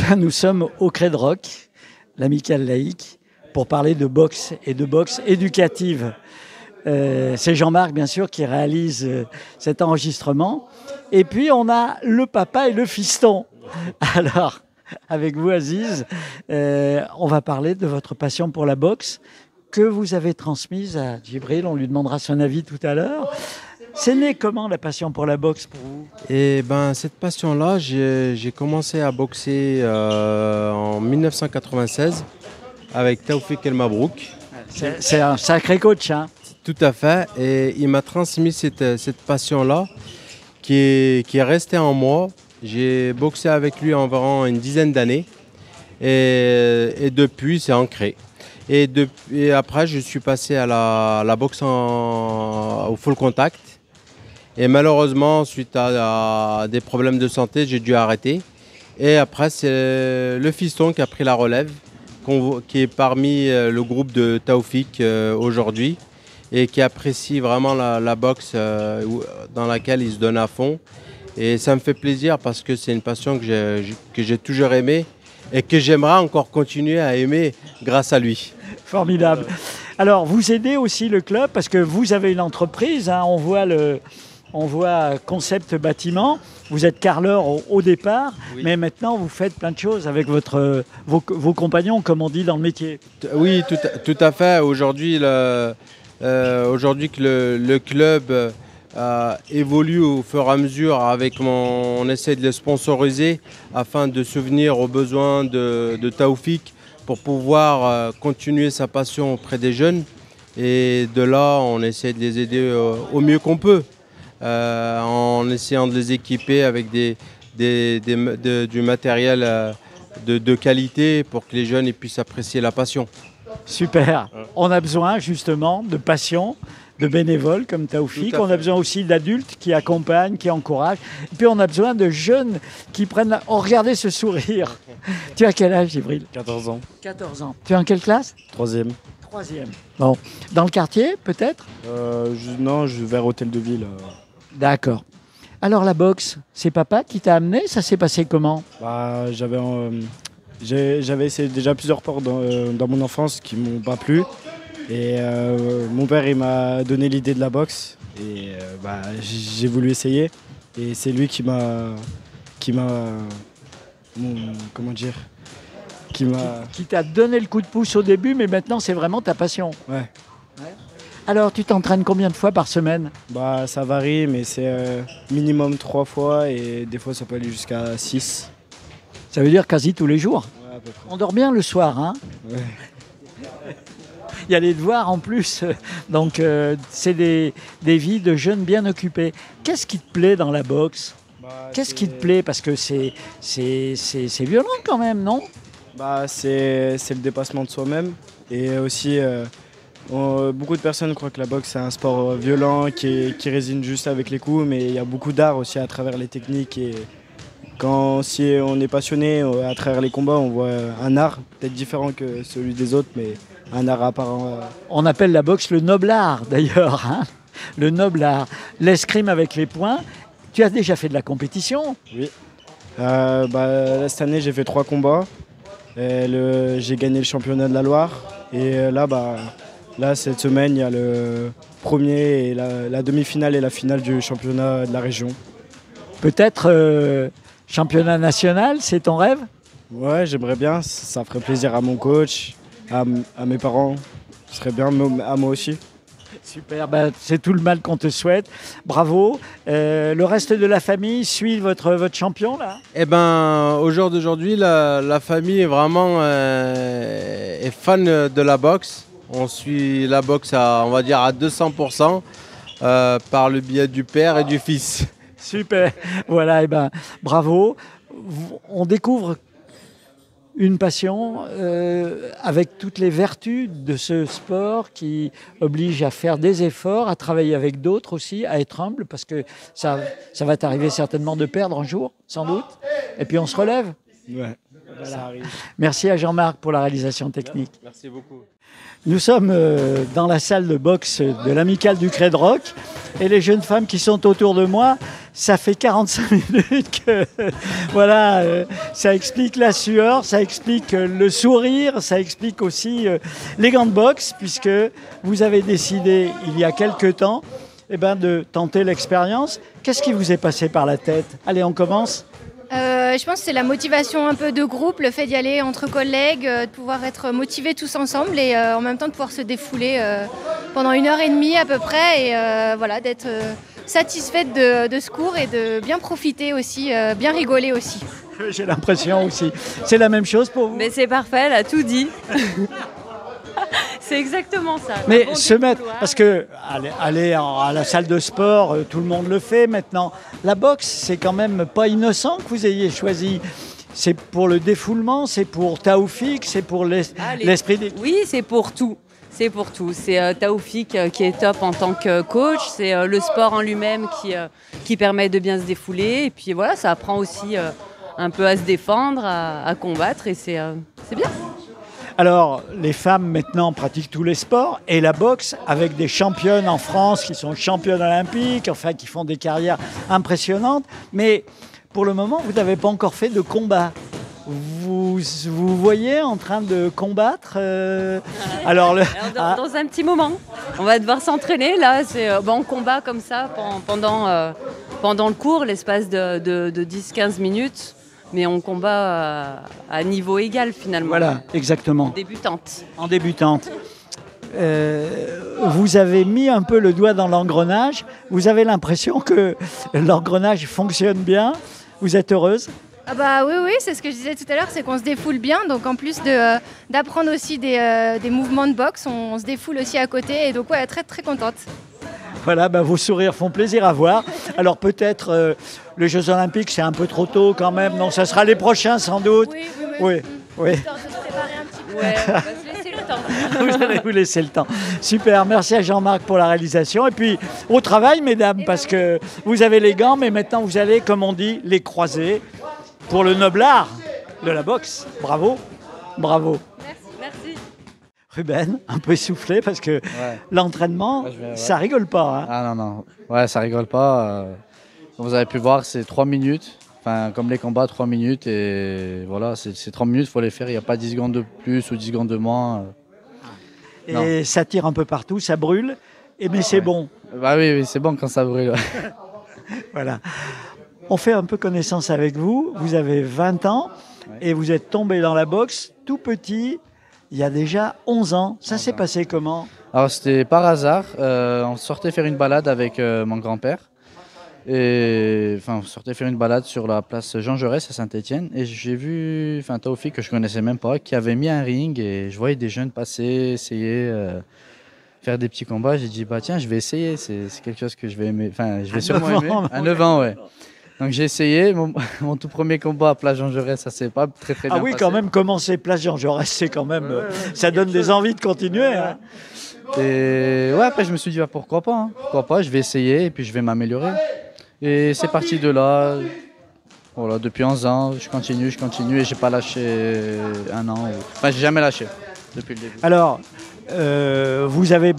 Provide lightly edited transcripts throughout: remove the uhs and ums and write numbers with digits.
bien, nous sommes au Crêt Rock, l'amicale laïque, pour parler de boxe et de boxe éducative. C'est Jean-Marc, bien sûr, qui réalise cet enregistrement. Et puis, on a le papa et le fiston. Alors, avec vous, Aziz, on va parler de votre passion pour la boxe que vous avez transmise à Djibril. On lui demandera son avis tout à l'heure. C'est né comment, la passion pour la boxe pour vous? Et ben, cette passion-là, j'ai commencé à boxer en 1996 avec Taoufik El Mabrouk. C'est un sacré coach, hein? Tout à fait. Et il m'a transmis cette passion-là qui est restée en moi. J'ai boxé avec lui environ une dizaine d'années. Et depuis, c'est ancré. Et après, je suis passé à la boxe au full contact. Et malheureusement, suite à des problèmes de santé, j'ai dû arrêter. Et après, c'est le fiston qui a pris la relève, qui est parmi le groupe de Taoufik aujourd'hui et qui apprécie vraiment la boxe dans laquelle il se donne à fond. Et ça me fait plaisir parce que c'est une passion que j'ai toujours aimée et que j'aimerais encore continuer à aimer grâce à lui. Formidable. Alors, vous aidez aussi le club parce que vous avez une entreprise, hein, on voit Concept Bâtiment, vous êtes carreleur au départ, oui. Mais maintenant vous faites plein de choses avec vos compagnons, comme on dit dans le métier. Oui, tout à fait. Aujourd'hui, que le club évolue au fur et à mesure, on essaie de le sponsoriser afin de subvenir aux besoins de Taoufik pour pouvoir continuer sa passion auprès des jeunes. Et de là, on essaie de les aider au mieux qu'on peut. En essayant de les équiper avec du matériel de qualité pour que les jeunes puissent apprécier la passion. Super. On a besoin justement de passion, de bénévoles comme Taoufik. On a besoin aussi d'adultes qui accompagnent, qui encouragent. Et puis on a besoin de jeunes qui prennent... Oh, regardez ce sourire. Tu as quel âge, Djibril? 14 ans. 14 ans. Tu es en quelle classe? 3e. 3e. Bon. Dans le quartier, peut-être? Non, je vais vers Hôtel de Ville. D'accord. Alors la boxe, c'est papa qui t'a amené? Ça s'est passé comment? J'avais essayé déjà plusieurs sports dans mon enfance qui ne m'ont pas plu. Et mon père il m'a donné l'idée de la boxe. Et j'ai voulu essayer. Et c'est lui qui t'a donné le coup de pouce au début, mais maintenant c'est vraiment ta passion. Ouais. Alors, tu t'entraînes combien de fois par semaine? Ça varie, mais c'est minimum 3 fois et des fois ça peut aller jusqu'à 6. Ça veut dire quasi tous les jours? Ouais, à peu près. On dort bien le soir, hein? Ouais. Il y a les devoirs en plus, donc c'est des vies de jeunes bien occupés. Qu'est-ce qui te plaît dans la boxe? Qu'est-ce qui te plaît? Parce que c'est violent quand même, non? C'est le dépassement de soi-même et aussi... beaucoup de personnes croient que la boxe c'est un sport violent qui résine juste avec les coups, mais il y a beaucoup d'art aussi à travers les techniques. Et si on est passionné à travers les combats, on voit un art peut-être différent que celui des autres, mais un art à part. On appelle la boxe le noble art d'ailleurs, hein, le noble art. L'escrime avec les poings. Tu as déjà fait de la compétition? Oui. Cette année j'ai fait 3 combats. J'ai gagné le championnat de la Loire et là, cette semaine, il y a le premier et la demi-finale et la finale du championnat de la région. Peut-être championnat national, c'est ton rêve? Ouais, j'aimerais bien. Ça ferait plaisir à mon coach, à mes parents. Ce serait bien, à moi aussi. Super, c'est tout le mal qu'on te souhaite. Bravo. Le reste de la famille suit votre champion, là? Eh ben, au jour d'aujourd'hui, la famille est vraiment est fan de la boxe. On suit la boxe on va dire à 200% par le biais du père et du fils. Super, voilà, bravo. On découvre une passion avec toutes les vertus de ce sport qui oblige à faire des efforts, à travailler avec d'autres aussi, à être humble, parce que ça va t'arriver certainement de perdre un jour, sans doute, et puis on se relève. Ouais. ça arrive. Merci à Jean-Marc pour la réalisation technique. Merci beaucoup. Nous sommes dans la salle de boxe de l'Amicale du Credroc et les jeunes femmes qui sont autour de moi, ça fait 45 minutes que voilà, ça explique la sueur, ça explique le sourire, ça explique aussi les gants de boxe puisque vous avez décidé il y a quelque temps de tenter l'expérience. Qu'est-ce qui vous est passé par la tête? Allez, on commence. Je pense que c'est la motivation un peu de groupe, le fait d'y aller entre collègues, de pouvoir être motivés tous ensemble et en même temps de pouvoir se défouler pendant 1h30 à peu près et voilà, d'être satisfaite de ce cours et de bien profiter aussi, bien rigoler aussi. J'ai l'impression aussi. C'est la même chose pour vous? Mais c'est parfait, elle a tout dit. C'est exactement ça. Mais se mettre, parce que aller à la salle de sport, tout le monde le fait maintenant. La boxe, c'est quand même pas innocent que vous ayez choisi. C'est pour le défoulement, c'est pour Taoufik, c'est pour l'esprit d'équipe. Oui, c'est pour tout. C'est pour tout. C'est Taoufik qui est top en tant que coach. C'est le sport en lui-même qui permet de bien se défouler. Et puis voilà, ça apprend aussi un peu à se défendre, à combattre. Et c'est bien. Alors, les femmes maintenant pratiquent tous les sports et la boxe avec des championnes en France qui sont championnes olympiques, enfin qui font des carrières impressionnantes. Mais pour le moment, vous n'avez pas encore fait de combat. Vous voyez en train de combattre Alors dans un petit moment, on va devoir s'entraîner. Là, on combat comme ça pendant le cours, l'espace de 10-15 minutes. Mais on combat à niveau égal finalement. Voilà, exactement. En débutante. Vous avez mis un peu le doigt dans l'engrenage. Vous avez l'impression que l'engrenage fonctionne bien. Vous êtes heureuse? Ah bah oui, c'est ce que je disais tout à l'heure, c'est qu'on se défoule bien. Donc en plus d'apprendre aussi des mouvements de boxe, on se défoule aussi à côté. Et donc ouais, très très contente. Voilà, vos sourires font plaisir à voir. Alors peut-être les Jeux Olympiques, c'est un peu trop tôt quand même. Non, ça sera les prochains sans doute. Oui. Histoire de se préparer un petit peu. Ouais, on va se laisser le temps. Vous allez vous laisser le temps. Super, merci à Jean-Marc pour la réalisation. Et puis au travail, mesdames, parce que vous avez les gants, mais maintenant vous allez, comme on dit, les croiser pour le noble art de la boxe. Bravo, bravo. Merci. Ruben, un peu essoufflé parce que l'entraînement, ça rigole pas. Hein. Ah non. Ouais, ça rigole pas. Comme vous avez pu voir, c'est 3 minutes. Enfin, comme les combats, 3 minutes. Et voilà, c'est 3 minutes, il faut les faire. Il n'y a pas 10 secondes de plus ou 10 secondes de moins. Et ça tire un peu partout, ça brûle. Mais c'est bon. Bah oui, c'est bon quand ça brûle. Voilà. On fait un peu connaissance avec vous. Vous avez 20 ans et vous êtes tombé dans la boxe tout petit. Il y a déjà 11 ans. Ça s'est passé comment? Alors c'était par hasard. On sortait faire une balade avec mon grand-père. On sortait faire une balade sur la place Jean Jaurès à Saint-Étienne. Et j'ai vu Taoufik, que je ne connaissais même pas, qui avait mis un ring. Et je voyais des jeunes passer, essayer, faire des petits combats. J'ai dit, tiens, je vais essayer. C'est quelque chose que je vais aimer. Enfin, je vais sûrement aimer. À 9 ans, ouais. Donc j'ai essayé, mon tout premier combat à Place Jean Jaurès, ça s'est pas très bien passé. Ah oui, quand même, commencer Place Jean Jaurès, c'est quand même, ça donne des envies de continuer. Hein. Et après je me suis dit, pourquoi pas, je vais essayer et puis je vais m'améliorer. Et c'est parti de là, voilà, depuis 11 ans, je continue et j'ai pas lâché un an. J'ai jamais lâché depuis le début. Alors, vous avez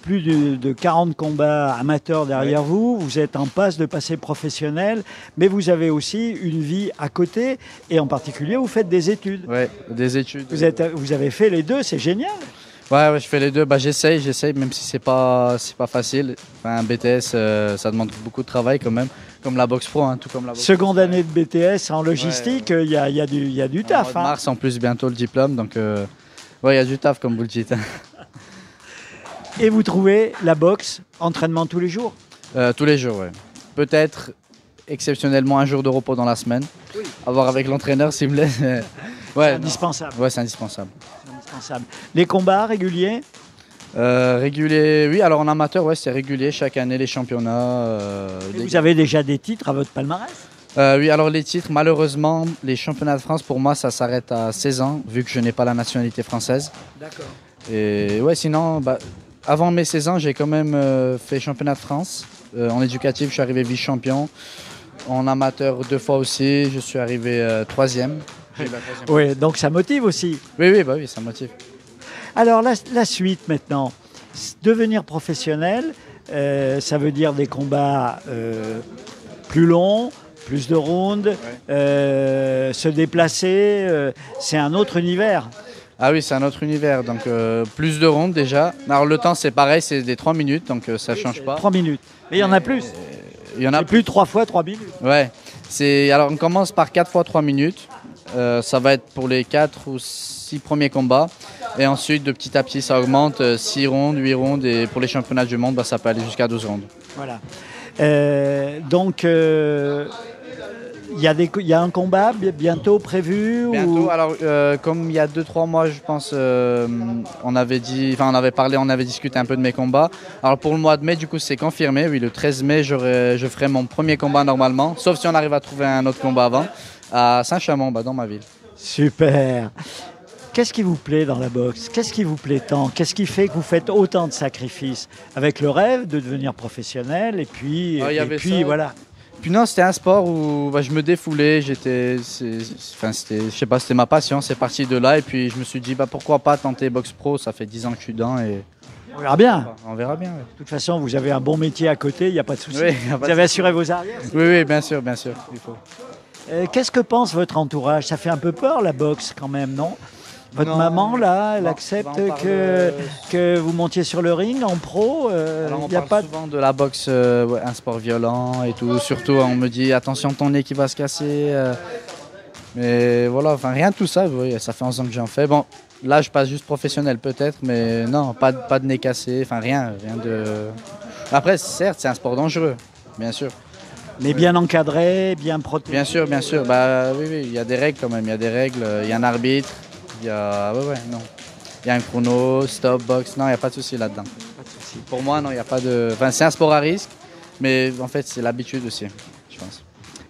plus de 40 combats amateurs derrière vous, vous êtes en passe de passer professionnel, mais vous avez aussi une vie à côté, et en particulier, vous faites des études. Oui, des études. Vous avez fait les deux, c'est génial. Ouais, je fais les deux. J'essaye, même si c'est pas facile. Un BTS, ça demande beaucoup de travail quand même, comme la boxe pro, tout comme la boxe. Seconde année de BTS en logistique, il y a du taf. En mars, en plus, bientôt le diplôme, donc il y a du taf, comme vous le dites. Et vous trouvez la boxe, entraînement tous les jours? Tous les jours, oui. Peut-être exceptionnellement un jour de repos dans la semaine. Oui. À voir avec l'entraîneur s'il me laisse. C'est indispensable. Ouais, c'est indispensable. Les combats réguliers? Réguliers, oui. Alors en amateur, c'est régulier. Chaque année, les championnats. Vous avez déjà des titres à votre palmarès? Oui, alors les titres, malheureusement, les championnats de France, pour moi, ça s'arrête à 16 ans, vu que je n'ai pas la nationalité française. D'accord. Et sinon... Avant mes 16 ans, j'ai quand même fait championnat de France. En éducatif, je suis arrivé vice-champion. En amateur 2 fois aussi, je suis arrivé 3e. J'ai eu la troisième Oui, place. donc ça motive aussi. Oui, ça motive. Alors la suite maintenant, devenir professionnel, ça veut dire des combats plus longs, plus de rounds, se déplacer, c'est un autre univers. Ah oui, c'est un autre univers, donc plus de rondes déjà. Alors le temps c'est pareil, c'est des 3 minutes, donc ça change pas. 3 minutes. Mais il y en a plus. Il y en a C'est plus 3 fois 3 minutes. Ouais. Alors on commence par 4 fois 3 minutes. Ça va être pour les 4 ou 6 premiers combats. Et ensuite, de petit à petit, ça augmente. 6 rondes, 8 rondes. Et pour les championnats du monde, ça peut aller jusqu'à 12 rondes. Voilà. Donc, il y a un combat bientôt prévu Bientôt, ou... alors comme il y a 2-3 mois, je pense, on avait discuté un peu de mes combats. Alors pour le mois de mai, du coup, c'est confirmé. Oui, le 13 mai, je ferai mon premier combat normalement. Sauf si on arrive à trouver un autre combat avant. À Saint-Chamond, dans ma ville. Super. Qu'est-ce qui vous plaît dans la boxe? Qu'est-ce qui vous plaît tant? Qu'est-ce qui fait que vous faites autant de sacrifices? Avec le rêve de devenir professionnel et puis, voilà. Puis non, c'était un sport où je me défoulais, c'était ma passion, c'est parti de là et puis je me suis dit pourquoi pas tenter boxe pro, ça fait 10 ans que je suis dedans et On verra bien. on verra bien. De toute façon, vous avez un bon métier à côté, il n'y a pas de souci. Oui, y a pas Vous de avez souci. assuré vos arrières. Oui, bien sûr, il faut. Qu'est-ce que pense votre entourage? Ça fait un peu peur la boxe quand même, non? Votre Non. maman, là, elle Non, accepte on parle, que vous montiez sur le ring en pro? Alors on y a parle pas... souvent de la boxe, un sport violent et tout. Surtout, on me dit attention ton nez qui va se casser. Mais voilà, rien de tout ça. Ça fait 11 ans que j'en fais. Bon, là je passe juste professionnel peut-être, mais non, pas de nez cassé. Rien de. Après, certes, c'est un sport dangereux, bien sûr. Mais bien encadré, bien protégé. Bien sûr. Oui, il y a des règles quand même. Il y a des règles, il y a un arbitre, il y a. Non. Il y a un chrono, stop, box. Non, il n'y a pas de souci là-dedans. Pas de souci. Pour moi, non, il n'y a pas de. C'est un sport à risque, mais en fait, c'est l'habitude aussi, je pense.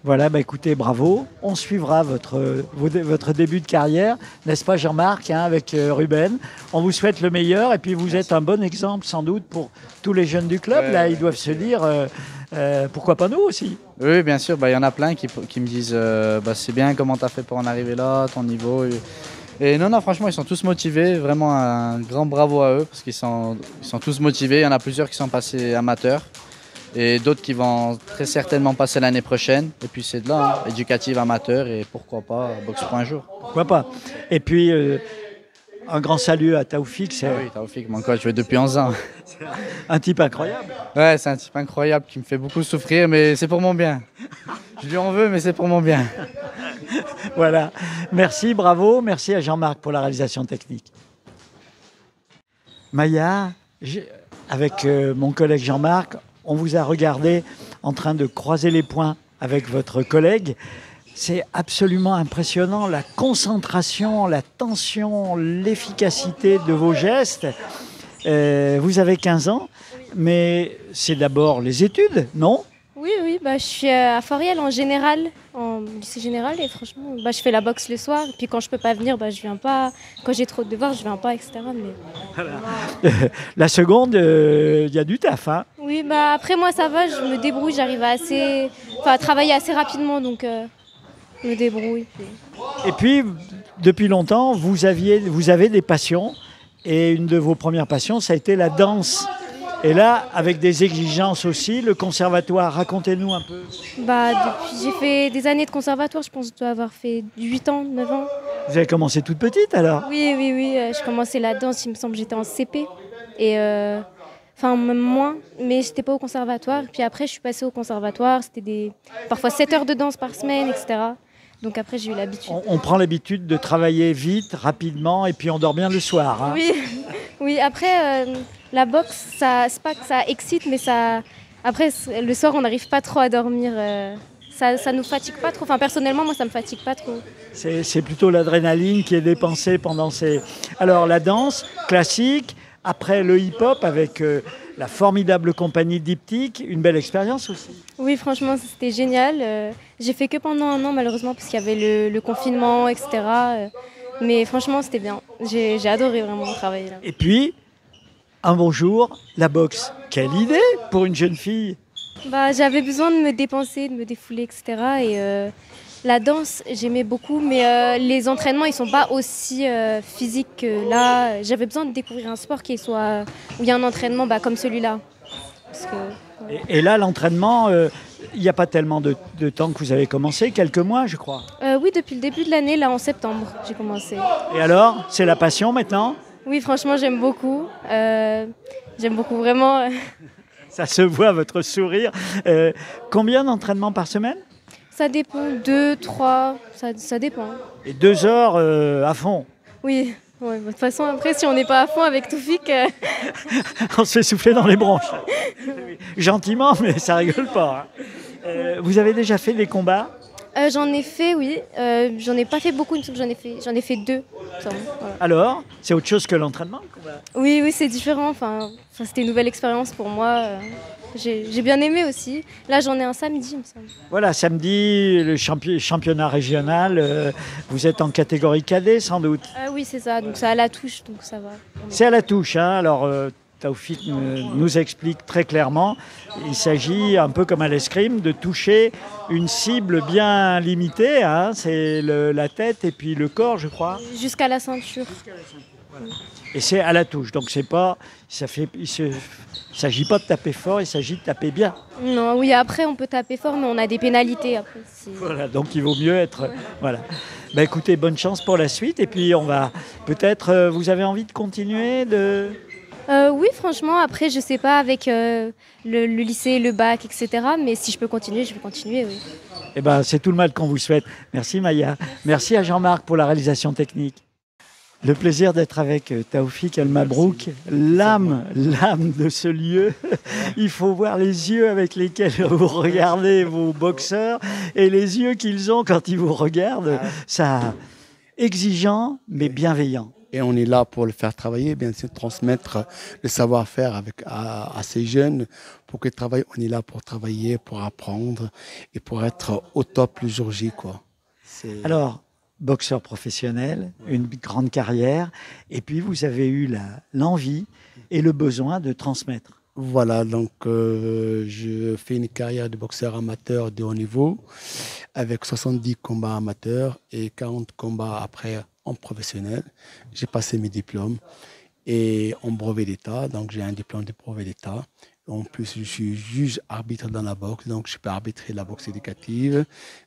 Voilà, écoutez, bravo. On suivra votre début de carrière, n'est-ce pas Jean-Marc, avec Ruben. On vous souhaite le meilleur et puis vous êtes un bon exemple sans doute pour tous les jeunes du club. Ouais, là, ouais. Ils doivent se dire, pourquoi pas nous aussi? Oui, bien sûr, il y en a plein qui me disent c'est bien, comment tu as fait pour en arriver là, ton niveau. Et non, franchement, ils sont tous motivés. Vraiment un grand bravo à eux parce qu'ils sont tous motivés. Il y en a plusieurs qui sont passés amateurs et d'autres qui vont très certainement passer l'année prochaine. Et puis c'est de là, éducative, amateur et pourquoi pas boxe pour un jour. Pourquoi pas? Et puis, un grand salut à Taoufik, c'est Oui, Taoufik, mon coach, je fais depuis 11 ans. un type incroyable. Ouais, c'est un type incroyable qui me fait beaucoup souffrir, mais c'est pour mon bien. Je lui en veux, mais c'est pour mon bien. Voilà. Merci, bravo. Merci à Jean-Marc pour la réalisation technique. Maya, avec mon collègue Jean-Marc, on vous a regardé en train de croiser les poings avec votre collègue. C'est absolument impressionnant, la concentration, la tension, l'efficacité de vos gestes. Vous avez 15 ans, mais c'est d'abord les études, non? Oui, je suis à Foriel en général, en lycée général, et franchement, je fais la boxe le soir. Et puis quand je peux pas venir, je viens pas. Quand j'ai trop de devoirs, je viens pas, etc. Mais... La seconde, il y a du taf, hein? Oui, après moi ça va, je me débrouille, j'arrive à travailler assez rapidement, donc je me débrouille. Et puis, depuis longtemps, vous avez des passions, et une de vos premières passions, ça a été la danse. Et là, avec des exigences aussi, le conservatoire, racontez-nous un peu. J'ai fait des années de conservatoire, je pense que je dois avoir fait 8 ans, 9 ans. Vous avez commencé toute petite alors? Oui, je commençais la danse, il me semble que j'étais en CP. Et même moins, mais j'étais pas au conservatoire. Puis après, je suis passée au conservatoire, c'était parfois 7 heures de danse par semaine, etc. Donc après, j'ai eu l'habitude. On prend l'habitude de travailler vite, rapidement, et puis on dort bien le soir. Hein. Oui, après, la boxe, c'est pas que ça excite, mais après, le soir, on n'arrive pas trop à dormir. Ça nous fatigue pas trop. Enfin, personnellement, moi, ça me fatigue pas trop. C'est plutôt l'adrénaline qui est dépensée pendant ces... Alors, la danse classique, après le hip-hop, avec la formidable compagnie Diptyque, une belle expérience aussi. Oui, franchement, c'était génial. J'ai fait que pendant 1 an, malheureusement, parce qu'il y avait le confinement, etc. Mais franchement, c'était bien. J'ai adoré vraiment travailler là. Et puis, un bon jour, la boxe. Quelle idée pour une jeune fille! J'avais besoin de me dépenser, de me défouler, etc. La danse, j'aimais beaucoup, mais les entraînements, ils sont pas aussi physiques que là. J'avais besoin de découvrir un sport qui soit où il y a un entraînement comme celui-là. Parce que, Et là, l'entraînement, il n'y a pas tellement de temps que vous avez commencé, quelques mois, je crois. oui, depuis le début de l'année, là en septembre, j'ai commencé. Et alors, c'est la passion maintenant? Oui, franchement, j'aime beaucoup. J'aime beaucoup vraiment. Ça se voit, votre sourire. Combien d'entraînements par semaine? Ça dépend, 2, 3, ça dépend. Et 2 heures à fond? Oui, ouais, de toute façon, après, si on n'est pas à fond avec Toufik... On se fait souffler dans les branches. Gentiment, mais ça rigole pas. Hein. Vous avez déjà fait des combats? J'en ai fait, oui. J'en ai pas fait beaucoup, j'en ai fait 2. Voilà. Alors, c'est autre chose que l'entraînement, le combat? Oui, oui, c'est différent. Enfin, c'était une nouvelle expérience pour moi. J'ai bien aimé aussi. Là, j'en ai un samedi, il me semble. Voilà, samedi, le championnat régional. Vous êtes en catégorie cadet, sans doute? Oui, c'est ça. Donc, c'est à la touche, donc ça va. C'est à la touche. Hein. Alors, Taoufik nous explique très clairement, il s'agit, un peu comme à l'escrime, de toucher une cible bien limitée. Hein. C'est la tête et puis le corps, je crois. Jusqu'à la ceinture. Voilà. Et c'est à la touche. Donc, c'est pas, il ne s'agit pas de taper fort, il s'agit de taper bien. Non, oui, après, on peut taper fort, mais on a des pénalités après. Voilà, donc il vaut mieux être... Ouais. Voilà. Bah, écoutez, bonne chance pour la suite. Et puis, on va peut-être... vous avez envie de continuer oui, franchement, après, je sais pas, avec le lycée, le bac, etc. Mais si je peux continuer, je vais continuer, oui. Eh ben, c'est tout le mal qu'on vous souhaite. Merci Maya. Merci à Jean-Marc pour la réalisation technique. Le plaisir d'être avec Taoufik El Mabrouk, l'âme de ce lieu. Il faut voir les yeux avec lesquels vous regardez vos boxeurs et les yeux qu'ils ont quand ils vous regardent. Ça, exigeant, mais bienveillant. Et on est là pour le faire travailler, bien sûr, transmettre le savoir-faire à ces jeunes pour qu'ils travaillent. On est là pour travailler, pour apprendre et pour être au top le jour J, quoi. Alors, boxeur professionnel, une grande carrière, et puis vous avez eu l'envie et le besoin de transmettre. Voilà, donc je fais une carrière de boxeur amateur de haut niveau avec 70 combats amateurs et 40 combats après en professionnel. J'ai passé mes diplômes et en brevet d'État, donc j'ai un diplôme de brevet d'État. En plus, je suis juge arbitre dans la boxe, donc je peux arbitrer la boxe éducative,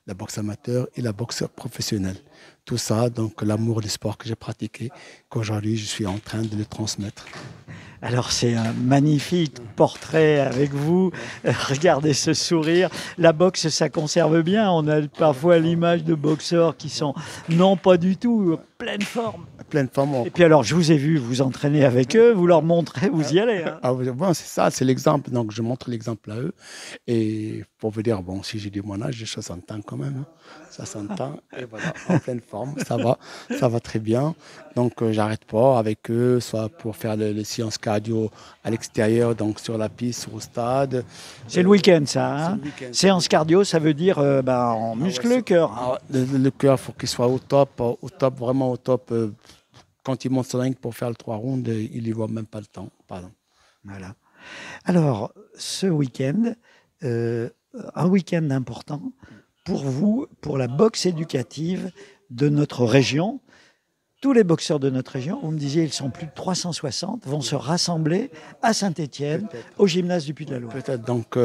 la boxe amateur et la boxe professionnelle. Tout ça, donc l'amour du sport que j'ai pratiqué, qu'aujourd'hui je suis en train de le transmettre. Alors c'est un magnifique portrait avec vous. Regardez ce sourire. La boxe, ça conserve bien. On a parfois l'image de boxeurs qui sont non pas du tout pleine forme. Pleine forme. Et puis alors, je vous ai vu vous entraîner avec eux, vous leur montrez, vous y allez. Hein. Ah, bon, c'est ça, c'est l'exemple. Donc je montre l'exemple à eux. Et pour vous dire, bon, si j'ai dit mon âge, j'ai 60 ans quand même. Hein. 60 ans, et voilà, en pleine forme, ça va très bien. Donc j'arrête pas avec eux, soit pour faire les séances cardio à l'extérieur, donc sur la piste, au stade. C'est le week-end ça, hein. Séance cardio, ça veut dire on muscle le cœur. Le cœur, il faut qu'il soit au top, vraiment au top. Quand il monte sur la ligne pour faire le 3 rounds, il n'y voit même pas le temps. Pardon. Voilà. Alors, ce week-end, un week-end important pour vous, pour la boxe éducative de notre région. Tous les boxeurs de notre région, vous me disiez, ils sont plus de 360, vont se rassembler à Saint-Étienne, au gymnase du Puy-de-la-Loire. Peut-être. Donc,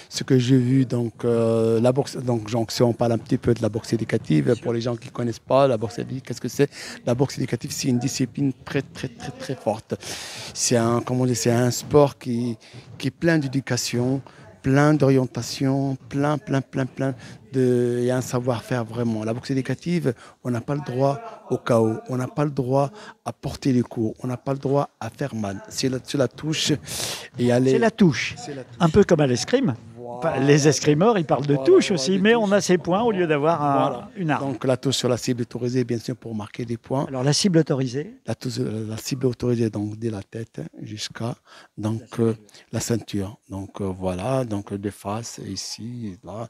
ce que j'ai vu, donc, la boxe, donc, si on parle un petit peu de la boxe éducative, pour les gens qui ne connaissent pas, la boxe éducative, qu'est-ce que c'est? La boxe éducative, c'est une discipline très, très, très, très forte. C'est un sport qui est plein d'éducation, plein d'orientation, plein il y a un savoir-faire vraiment. La boxe éducative, on n'a pas le droit au chaos, on n'a pas le droit à porter les coups, on n'a pas le droit à faire mal. C'est la touche et aller. C'est la touche. Un peu comme à l'escrime. Les escrimeurs, ils parlent de touche aussi, mais on a ces points au lieu d'avoir une arme. Donc la touche sur la cible autorisée, bien sûr, pour marquer des points. Alors la cible autorisée La cible autorisée, donc dès la tête jusqu'à la ceinture. Donc voilà, donc de face, ici, là,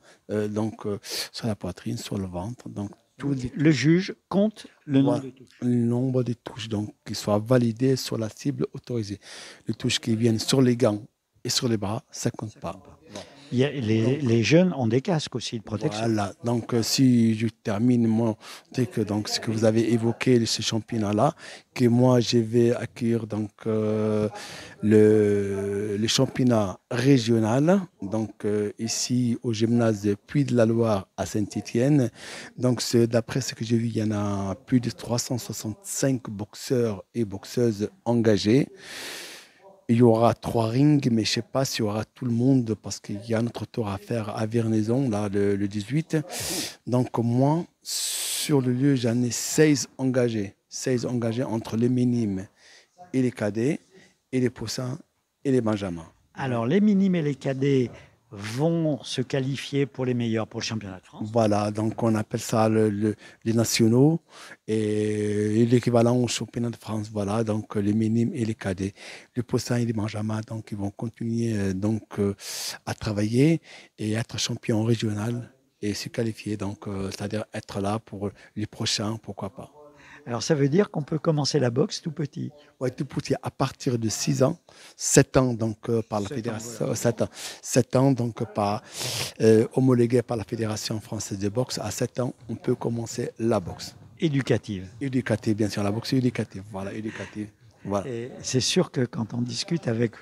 sur la poitrine, sur le ventre. Donc, le juge compte le nombre de touches, donc qui soient validées sur la cible autorisée. Les touches qui viennent sur les gants et sur les bras, ça ne compte pas. Les jeunes ont des casques aussi de protection. Voilà, donc si je termine, moi, que donc ce que vous avez évoqué, ce championnat-là, que moi je vais accueillir donc le championnat régional, donc ici au gymnase Puy de la Loire à Saint-Étienne. Donc d'après ce que j'ai vu, il y en a plus de 365 boxeurs et boxeuses engagés. Il y aura 3 rings, mais je ne sais pas s'il y aura tout le monde parce qu'il y a notre tour à faire à Vernaison, là, le 18. Donc moi, sur le lieu, j'en ai 16 engagés. 16 engagés entre les minimes et les cadets, et les poussins et les benjamins. Alors, les minimes et les cadets vont se qualifier pour les meilleurs pour le championnat de France. Voilà, donc on appelle ça les nationaux et l'équivalent au championnat de France. Voilà, donc les minimes et les cadets. Les poussins et les benjamins, donc ils vont continuer à travailler et être champions régional et se qualifier. Donc, c'est-à-dire être là pour les prochains, pourquoi pas. Alors, ça veut dire qu'on peut commencer la boxe tout petit. Oui, tout petit, à partir de 6 ans, 7 ans donc, par la fédération, voilà. 7 ans donc, homologué par la Fédération française de boxe. À 7 ans, on peut commencer la boxe. Éducative. Éducative, bien sûr, la boxe éducative. Voilà, éducative. Voilà. C'est sûr que quand on discute avec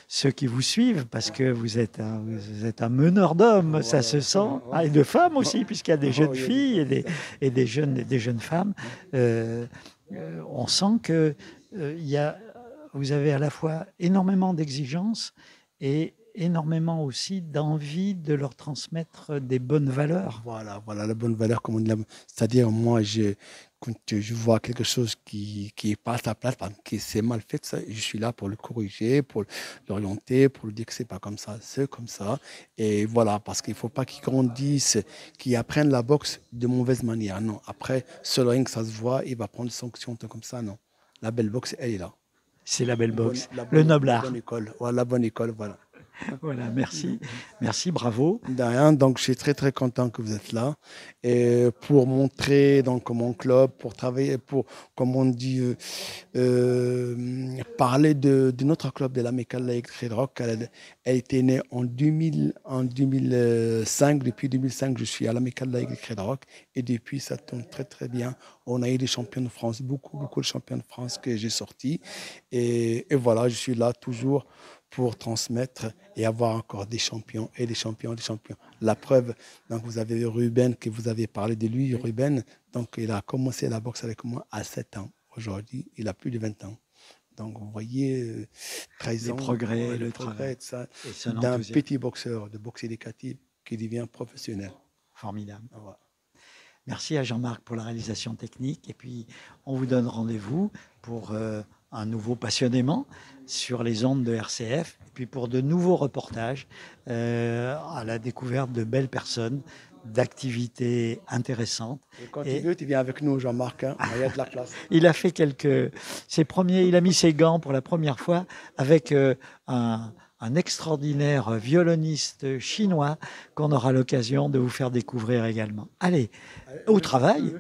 ceux qui vous suivent, parce que vous êtes un meneur d'hommes, voilà, ça se sent, et de femmes aussi, puisqu'il y a des jeunes filles et des jeunes femmes, on sent que vous avez à la fois énormément d'exigences et énormément aussi d'envie de leur transmettre des bonnes valeurs. Voilà, la bonne valeur, comme on dit. C'est-à-dire, moi, quand je vois quelque chose qui n'est pas à sa place, qui c'est mal fait, ça, je suis là pour le corriger, pour l'orienter, pour lui dire que c'est pas comme ça, c'est comme ça. Et voilà, parce qu'il ne faut pas qu'ils grandissent, qu'ils apprennent la boxe de mauvaise manière. Non, après, sur le ring, ça se voit, il va prendre des sanctions comme ça. Non, la belle boxe, elle est là. C'est la belle boxe, le noble art. La bonne école, voilà, la bonne école, voilà. Voilà, merci. Merci, bravo. De rien, donc je suis très très content que vous êtes là et pour montrer donc mon club, pour travailler, pour, comme on dit, parler de notre club de l'Amicale laïque Red Rock. Elle était née en 2005. Depuis 2005, je suis à l'Amicale laïque Red Rock et depuis ça tourne très très bien. On a eu des champions de France, beaucoup de champions de France que j'ai sortis et voilà, je suis là toujours pour transmettre et avoir encore des champions et des champions. La preuve, donc vous avez Ruben, que vous avez parlé de lui, Ruben, donc il a commencé la boxe avec moi à 7 ans. Aujourd'hui, il a plus de 20 ans. Donc vous voyez, 13 ans, le progrès d'un petit boxeur de boxe éducative qui devient professionnel. Formidable. Voilà. Merci à Jean-Marc pour la réalisation technique et puis on vous donne rendez-vous pour un nouveau Passionnément sur les ondes de RCF et puis pour de nouveaux reportages à la découverte de belles personnes, d'activités intéressantes. Et quand tu veux, tu viens avec nous, Jean-Marc, hein, il y a de la place. Il a fait il a mis ses gants pour la première fois avec un extraordinaire violoniste chinois qu'on aura l'occasion de vous faire découvrir également. Allez, au travail.